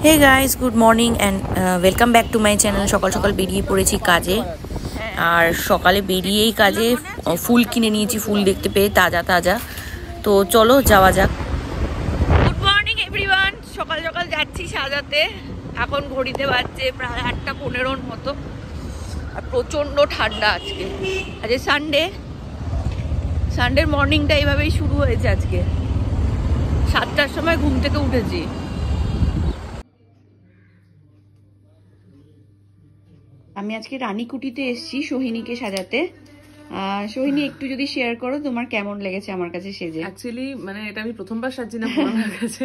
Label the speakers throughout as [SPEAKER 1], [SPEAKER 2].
[SPEAKER 1] Hey guys, good morning and welcome back to my channel. সকাল সকাল বেরিয়ে পড়েছি কাজে, আর সকালে বেরিয়েই কাজে ফুল কিনে নিয়েছি, ফুল দেখতে পেয়ে তাজা তাজা। তো চলো যাওয়া যাক। গুড মর্নিং এভরিওয়ান, সকাল সকাল যাচ্ছি সাজাতে। এখন ঘড়িতে বাজছে প্রায় 8:15 মতো, আর প্রচণ্ড ঠান্ডা আজকে। আজকে সানডের মর্নিংটা এইভাবেই শুরু হয়েছে। আজকে 7টার সময় ঘুম থেকে উঠেছি। আমি আজকে রানীকুটিতে এসেছি সোহিনীকে সাজাতে। সোহিনী, একটু যদি শেয়ার করো তোমার কেমন লেগেছে আমার কাছে সেজে।
[SPEAKER 2] অ্যাকচুয়ালি মানে এটা আমি প্রথমবার সাজছি না পূর্ণিমার কাছে,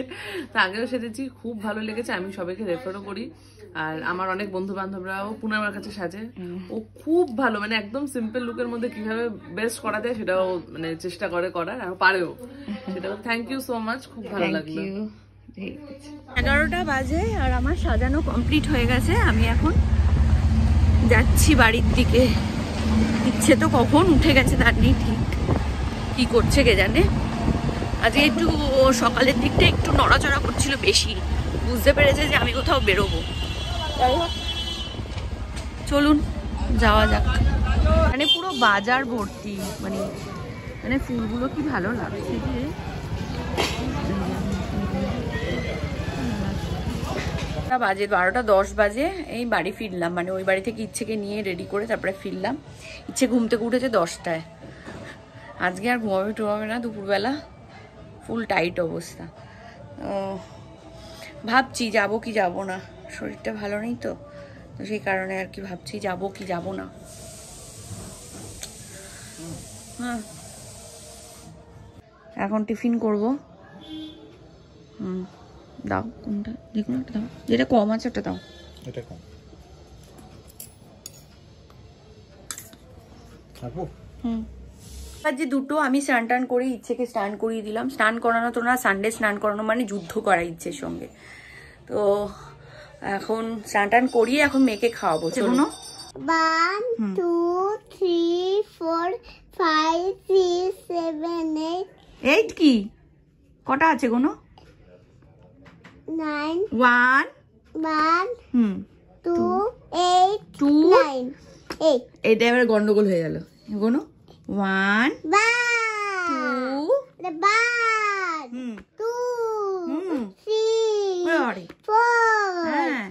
[SPEAKER 2] তো আগেও সেজেছি, খুব ভালো লেগেছে। আমি সবাইকে রেফারও করি, আর আমার অনেক বন্ধু বান্ধবরাও পূর্ণিমার কাছে সাজে। ও খুব ভালো, মানে একদম সিম্পল লুকের মধ্যে কিভাবে বেস্ট করা যায় সেটাও মানে চেষ্টা করে করার, আর পারেও সেটা। থ্যাংক ইউ সো মাচ, খুব ভালো লাগলো।
[SPEAKER 1] 11টা বাজে আর আমার সাজানো কমপ্লিট হয়ে গেছে। আমি এখন যাচ্ছি বাড়ির দিকে। ইচ্ছে তো কখন উঠে গেছে তার নেই ঠিক, কি করছে কে জানে। আজকে একটু সকালের দিকটা একটু নড়াচড়া করছিল বেশি, বুঝতে পেরেছে যে আমি কোথাও বেরোবো। চলুন যাওয়া যাক। মানে পুরো বাজার ভর্তি, মানে ফুলগুলো কি ভালো লাগছে যে। বাজে 12:10 বাজে, এই বাড়ি ফিরলাম, মানে ওই বাড়ি থেকে ইচ্ছেকে নিয়ে রেডি করে তারপরে ফিরলাম। ইচ্ছে ঘুম থেকে উঠেছে 10টায়। আজকে আর ঘুমাবে না দুপুরবেলা, ফুল টাইট অবস্থা। ভাবছি যাব কি যাব না, শরীরটা ভালো নেই তো, সেই কারণে আর কি ভাবছি যাব কি যাব না। হ্যাঁ, এখন টিফিন করব। দাও, কোনটা দেখুন, একটা দাও, যেটা কম আছে ওটা দাও।
[SPEAKER 3] এটা কম
[SPEAKER 1] যে দুটো আমি স্নান টান করে ইচ্ছেকে স্নান করিয়ে দিলাম। স্নান করানো তো না, সানডে স্নান করানো মানে যুদ্ধ করা ইচ্ছের সঙ্গে। তো এখন স্নান টান করিয়ে এখন মেয়েকে খাওয়াবো। চলো।
[SPEAKER 4] 1 2 3 4 5 6 7 8
[SPEAKER 1] 8 কি কটা আছে গোনো?
[SPEAKER 4] 9
[SPEAKER 1] 1
[SPEAKER 4] 1 2 8
[SPEAKER 1] 2
[SPEAKER 4] 9 8
[SPEAKER 1] এটা এবার গন্ডগোল হয়ে গেল। গোনো 1
[SPEAKER 4] 2
[SPEAKER 1] 2
[SPEAKER 4] 2
[SPEAKER 1] 3
[SPEAKER 4] 3 4
[SPEAKER 1] হ্যাঁ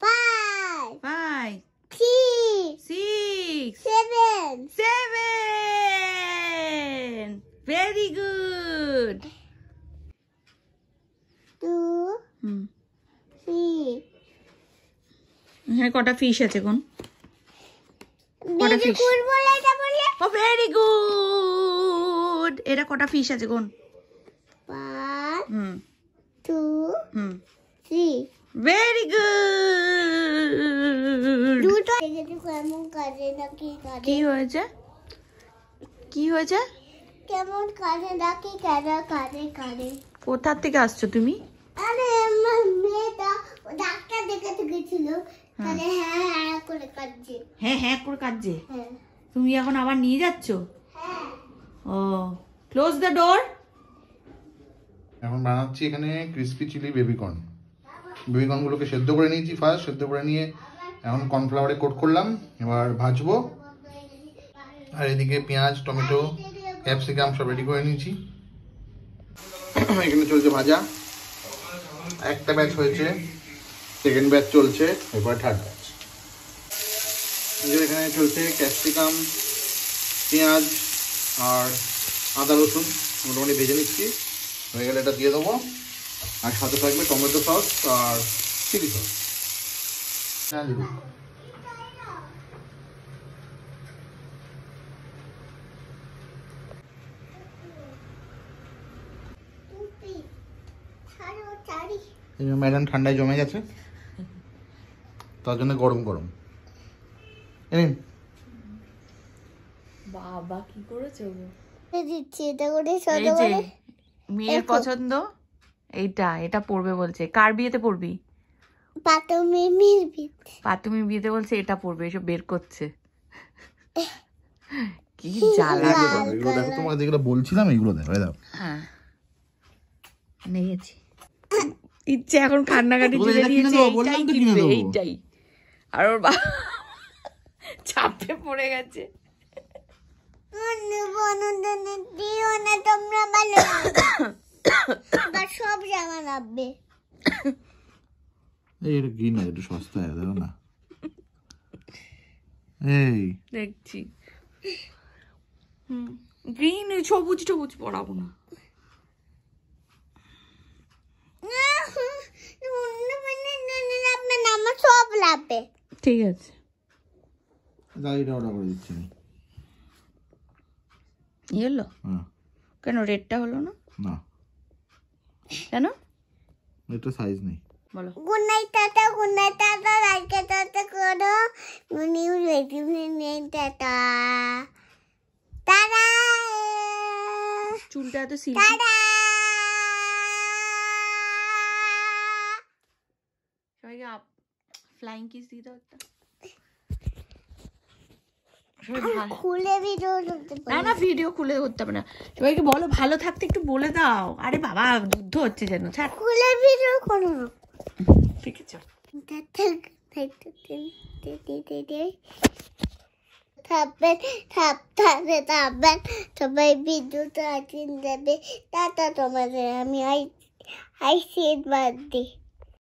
[SPEAKER 4] 5
[SPEAKER 1] 5
[SPEAKER 4] 6
[SPEAKER 1] 6
[SPEAKER 4] 7
[SPEAKER 1] 7 ভেরি গুড।
[SPEAKER 4] 2 3
[SPEAKER 1] হ্যাঁ, কটা ফিশ আছে কোন? কটা ফিশ? ও ভেরি গুড। এটা কটা ফিশ আছে কোন?
[SPEAKER 4] 1 2 3
[SPEAKER 1] ভেরি গুড।
[SPEAKER 4] দুটো কেমন কাজে নাকি কাজে
[SPEAKER 1] কি হয়েছে? কি হয়েছে?
[SPEAKER 4] কেমন কাজে নাকি কাজে কাজে কাজে
[SPEAKER 1] কোথা থেকে আসছো তুমি?
[SPEAKER 4] আরে আমার মেয়েটা ডাক্তার দেখাতে গেছিল, তাহলে হ্যাঁ করে কাজে।
[SPEAKER 1] হ্যাঁ হ্যাঁ করে কাঁদছে।
[SPEAKER 4] হ্যাঁ
[SPEAKER 1] তুমি এখন আবার নিয়ে যাচ্ছ?
[SPEAKER 4] হ্যাঁ।
[SPEAKER 1] ও, ক্লোজ দ্য ডোর।
[SPEAKER 3] এখন বানাচ্ছি এখানে ক্রিসপি চিলি বেবিকর্ন। বেবিকর্নগুলোকে সেদ্ধ করে নিয়েছি ফার্স্ট, সেদ্ধ করে নিয়ে এখন কর্নফ্লাওয়ারে কোট করলাম, এবার ভাজবো। আর এদিকে পেঁয়াজ, টমেটো, ক্যাপসিকাম সব রেডি করে নিয়েছি। এখানে চলছে ভাজা, একটা ব্যাচ হয়েছে, সেকেন্ড ব্যাচ চলছে, এবার থার্ড ব্যাচ। এখানে চলছে ক্যাপসিকাম, পেঁয়াজ আর আদা রসুন মোটামুটি ভেজে নিচ্ছি। হয়ে গেলে এটা দিয়ে দেবো, আর সাথে থাকবে টমেটো সস আর চিলি সস। হ্যাঁ দিদি, ম্যাডাম ঠান্ডায় জমে গেছে, তার জন্য গরম গরম।
[SPEAKER 1] বাবা কি করেছে ও?
[SPEAKER 4] দিচ্ছি এটা করে ছোট করে।
[SPEAKER 1] মেয়ের পছন্দ এইটা, এটা পড়বে বলছে। কার বিয়েতে পড়বি?
[SPEAKER 4] পাতুমির বিয়েতে।
[SPEAKER 1] পাতুমির বিয়েতে বলছে এটা পড়বে, এসব বের করছে। কি জ্বালা।
[SPEAKER 3] এগুলো দেখো, তোমাকে যেগুলো বলছিলাম এগুলো দেখো।
[SPEAKER 1] হ্যাঁ, নিয়েছি। ইচ্ছে এখন কান্নাকাটি
[SPEAKER 3] তোদের
[SPEAKER 1] জুড়ে
[SPEAKER 3] এটা কিনে
[SPEAKER 1] দিয়েছে,
[SPEAKER 3] দেবো, বললাম
[SPEAKER 1] এইটাই
[SPEAKER 3] তো কিনে
[SPEAKER 1] কিনবে,
[SPEAKER 3] দেবো।
[SPEAKER 1] এইটাই। আর ওর বাবা চাপে পড়ে গেছে।
[SPEAKER 4] দিও না তোমরা ভালো আবার সব জামা লাগবে।
[SPEAKER 3] এই এটা কি না, একটু সস্তায় দেখো না। এই
[SPEAKER 1] দেখছি গ্রিন সবুজ সবুজ পড়াবো না।
[SPEAKER 4] আমার সব লাগবে।
[SPEAKER 1] ঠিক আছে
[SPEAKER 3] গাড়িটা অর্ডার করে দিচ্ছি আমি।
[SPEAKER 1] ইয়েলো
[SPEAKER 3] হ্যাঁ
[SPEAKER 1] কেন রেডটা হলো না?
[SPEAKER 3] না
[SPEAKER 1] কেন
[SPEAKER 3] এটা সাইজ নেই।
[SPEAKER 1] বলো।
[SPEAKER 4] Good night tata, good night tata, রাইকে টাটা করো, নিউ রেডিউ নেই টাটা টাটা
[SPEAKER 1] চুলটা এত সিল্কি।
[SPEAKER 4] টাটা।
[SPEAKER 1] সবাইকে ফ্লাইং কিস দিয়ে দাও একটা।
[SPEAKER 4] খুলে ভিডিও করতে
[SPEAKER 1] না না ভিডিও খুলে করতে হবে না, সবাইকে বলো ভালো থাকতে একটু বলে দাও। আরে বাবা যুদ্ধ হচ্ছে যেন, ছাড়।
[SPEAKER 4] খুলে ভিডিও করো।
[SPEAKER 1] ঠিক আছে
[SPEAKER 4] থাকবেন, থাকবেন সবাই ভিডিওটা দেবে। টাটা তোমাদের, আমি আইসি বাদ দিই।